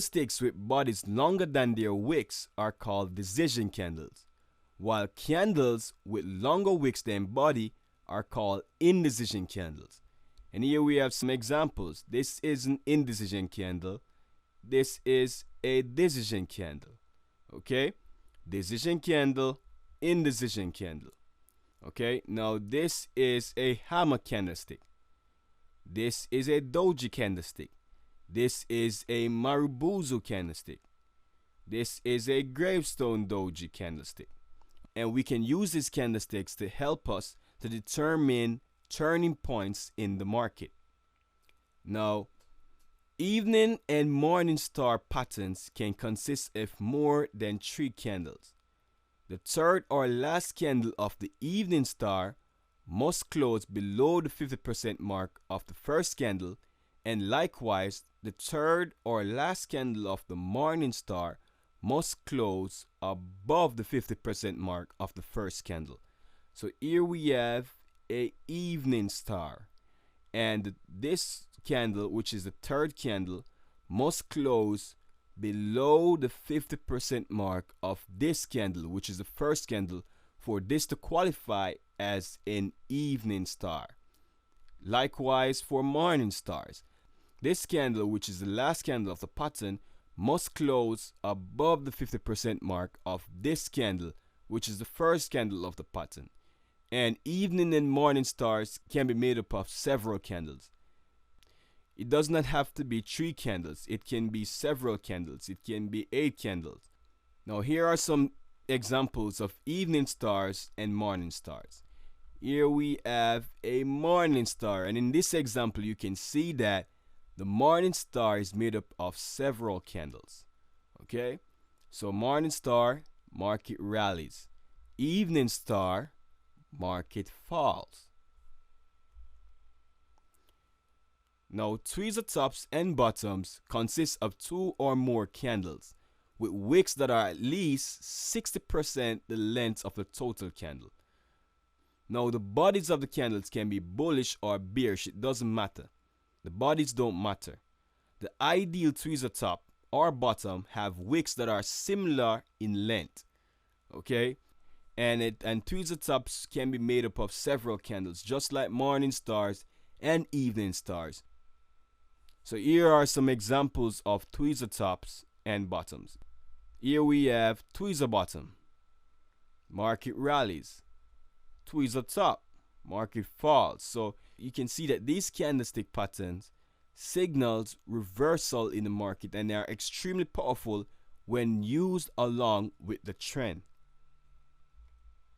Sticks with bodies longer than their wicks are called decision candles, while candles with longer wicks than body are called indecision candles. And here we have some examples. This is an indecision candle. This is a decision candle. Okay? Decision candle, indecision candle. Okay? Now this is a hammer candlestick. This is a doji candlestick. This is a marubozu candlestick. This is a gravestone doji candlestick. And we can use these candlesticks to help us to determine turning points in the market. Now, evening and morning star patterns can consist of more than 3 candles. The third or last candle of the evening star must close below the 50% mark of the first candle, and likewise the third or last candle of the morning star must close above the 50% mark of the first candle. So here we have a evening star, and this candle, which is the third candle, must close below the 50% mark of this candle, which is the first candle, for this to qualify as an evening star. Likewise for morning stars, this candle, which is the last candle of the pattern, must close above the 50% mark of this candle, which is the first candle of the pattern. And evening and morning stars can be made up of several candles. It does not have to be 3 candles. It can be several candles. It can be 8 candles. Now here are some examples of evening stars and morning stars. Here we have a morning star, and in this example you can see that the morning star is made up of several candles. Okay, so morning star, market rallies. Evening star, market falls. Now tweezer tops and bottoms consist of 2 or more candles with wicks that are at least 60% the length of the total candle. Now the bodies of the candles can be bullish or bearish, it doesn't matter. The bodies don't matter. The ideal tweezer top or bottom have wicks that are similar in length. Okay? And tweezer tops can be made up of several candles, just like morning stars and evening stars. So here are some examples of tweezer tops and bottoms. Here we have tweezer bottom, market rallies. Tweezer top, market falls. So you can see that these candlestick patterns signals reversal in the market, and they are extremely powerful when used along with the trend.